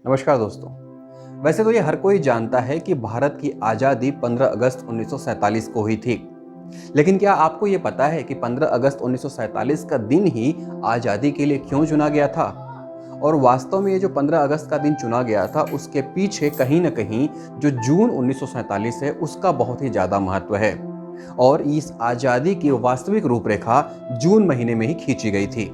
नमस्कार दोस्तों। वैसे तो ये हर कोई जानता है कि भारत की आज़ादी 15 अगस्त 1947 को हुई थी। लेकिन क्या आपको ये पता है कि 15 अगस्त 1947 का दिन ही आज़ादी के लिए क्यों चुना गया था? और वास्तव में ये जो 15 अगस्त का दिन चुना गया था, उसके पीछे कहीं न कहीं जो जून 1947 है, उसका बहुत ही ज़्यादा महत्व है। और इस आज़ादी की वास्तविक रूपरेखा जून महीने में ही खींची गई थी।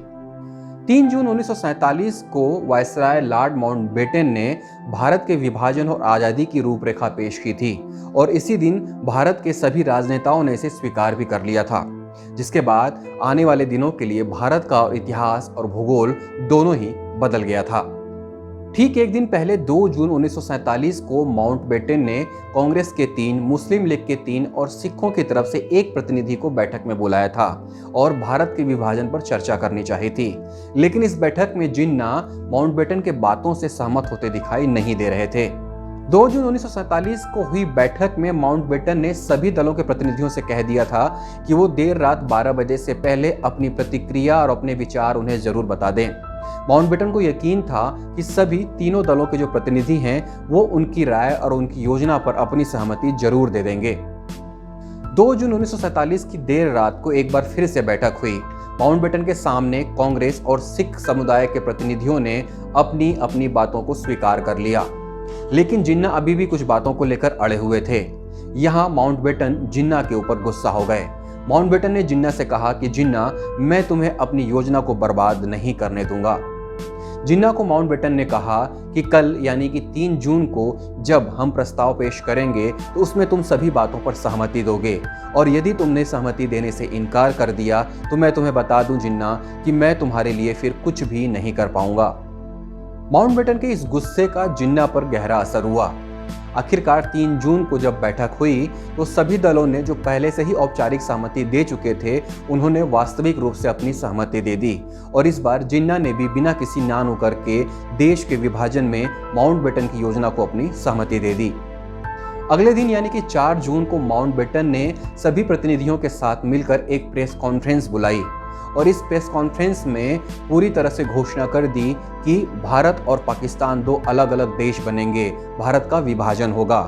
3 जून 1947 को वायसराय लॉर्ड माउंटबेटन ने भारत के विभाजन और आज़ादी की रूपरेखा पेश की थी और इसी दिन भारत के सभी राजनेताओं ने इसे स्वीकार भी कर लिया था, जिसके बाद आने वाले दिनों के लिए भारत का इतिहास और भूगोल दोनों ही बदल गया था। ठीक एक दिन पहले 2 जून 1947 को माउंटबेटन ने कांग्रेस के 3, मुस्लिम लीग के 3 और सिखों की तरफ से एक प्रतिनिधि को बैठक में बुलाया था और भारत के विभाजन पर चर्चा करनी चाहिए थी। लेकिन इस बैठक में जिन्ना माउंटबेटन के बातों से सहमत होते दिखाई नहीं दे रहे थे। 2 जून 1947 को हुई बैठक में माउंटबेटन ने सभी दलों के प्रतिनिधियों से कह दिया था कि वो देर रात 12 बजे से पहले अपनी प्रतिक्रिया और अपने विचार उन्हें जरूर बता दें। माउंटबेटन को यकीन था कि सभी तीनों दलों के जो प्रतिनिधि हैं वो उनकी राय और उनकी योजना पर अपनी सहमति जरूर दे देंगे। 2 जून 1947 की देर रात को एक बार फिर से बैठक हुई। माउंटबेटन के सामने कांग्रेस और सिख समुदाय के प्रतिनिधियों ने अपनी अपनी बातों को स्वीकार कर लिया, लेकिन जिन्ना अभी भी कुछ बातों को लेकर अड़े हुए थे। यहाँ माउंटबेटन जिन्ना के ऊपर गुस्सा हो गए। माउंटबेटन ने जिन्ना से कहा कि जिन्ना, मैं तुम्हें अपनी योजना को बर्बाद नहीं करने दूंगा। जिन्ना को माउंटबेटन ने कहा कि कल यानी कि 3 जून को जब हम प्रस्ताव पेश करेंगे तो उसमें तुम सभी बातों पर सहमति दोगे, और यदि तुमने सहमति देने से इनकार कर दिया तो मैं तुम्हें बता दूं जिन्ना कि मैं तुम्हारे लिए फिर कुछ भी नहीं कर पाऊंगा। माउंटबेटन के इस गुस्से का जिन्ना पर गहरा असर हुआ। आखिरकार 3 जून को जब बैठक हुई तो सभी दलों ने जो पहले से ही औपचारिक सहमति दे चुके थे, उन्होंने वास्तविक रूप से अपनी सहमति दे दी और इस बार जिन्ना ने भी बिना किसी ना नुकर के देश के विभाजन में माउंटबेटन की योजना को अपनी सहमति दे दी। अगले दिन यानी कि 4 जून को माउंटबेटन ने सभी प्रतिनिधियों के साथ मिलकर एक प्रेस कॉन्फ्रेंस बुलाई और इस प्रेस कॉन्फ्रेंस में पूरी तरह से घोषणा कर दी कि भारत और पाकिस्तान 2 अलग अलग देश बनेंगे, भारत का विभाजन होगा।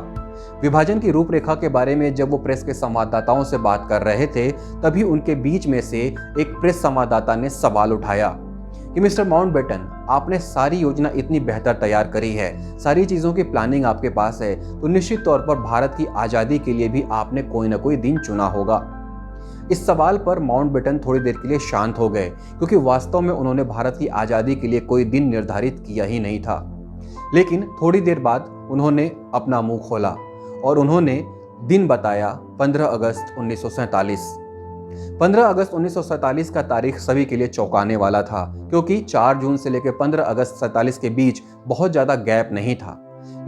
विभाजन की रूपरेखा के बारे में जब वो प्रेस के संवाददाताओं से बात कर रहे थे, तभी उनके बीच में से एक प्रेस संवाददाता ने सवाल उठाया कि मिस्टर माउंटबेटन, आपने सारी योजना इतनी बेहतर तैयार करी है, सारी चीज़ों की प्लानिंग आपके पास है, तो निश्चित तौर पर भारत की आज़ादी के लिए भी आपने कोई ना कोई दिन चुना होगा। इस सवाल पर माउंटबेटन थोड़ी देर के लिए शांत हो गए, क्योंकि वास्तव में उन्होंने भारत की आज़ादी के लिए कोई दिन निर्धारित किया ही नहीं था। लेकिन थोड़ी देर बाद उन्होंने अपना मुंह खोला और उन्होंने दिन बताया 15 अगस्त 1947। 15 अगस्त 1947 का तारीख सभी के लिए चौंकाने वाला था, क्योंकि 4 जून से लेकर 15 अगस्त 47 के बीच बहुत ज़्यादा गैप नहीं था।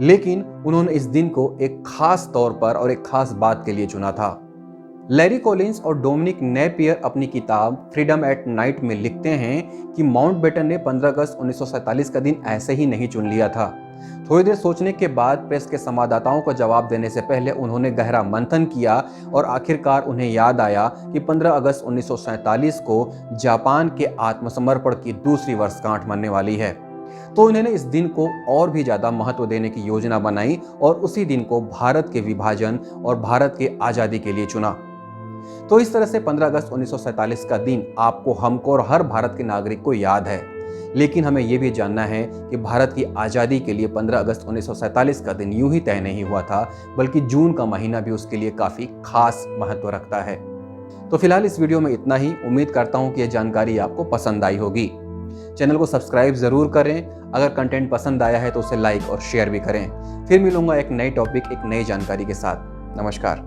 लेकिन उन्होंने इस दिन को एक खास तौर पर और एक खास बात के लिए चुना था। लैरी कॉलिंस और डोमिनिक नेपियर अपनी किताब फ्रीडम एट नाइट में लिखते हैं कि माउंटबेटन ने 15 अगस्त 1947 का दिन ऐसे ही नहीं चुन लिया था। थोड़ी देर सोचने के बाद प्रेस के संवाददाताओं को जवाब देने से पहले उन्होंने गहरा मंथन किया और आखिरकार उन्हें याद आया कि 15 अगस्त 1947 को जापान के आत्मसमर्पण की दूसरी वर्षगांठ मनने वाली है। तो उन्होंने इस दिन को और भी ज़्यादा महत्व देने की योजना बनाई और उसी दिन को भारत के विभाजन और भारत की आज़ादी के लिए चुना। तो इस तरह से 15 अगस्त 1947 का दिन आपको, हमको और हर भारत के नागरिक को याद है। लेकिन हमें यह भी जानना है कि भारत की आज़ादी के लिए 15 अगस्त 1947 का दिन यूं ही तय नहीं हुआ था, बल्कि जून का महीना भी उसके लिए काफ़ी खास महत्व रखता है। तो फिलहाल इस वीडियो में इतना ही। उम्मीद करता हूं कि यह जानकारी आपको पसंद आई होगी। चैनल को सब्सक्राइब ज़रूर करें। अगर कंटेंट पसंद आया है तो उसे लाइक और शेयर भी करें। फिर मिलूंगा एक नई टॉपिक, एक नई जानकारी के साथ। नमस्कार।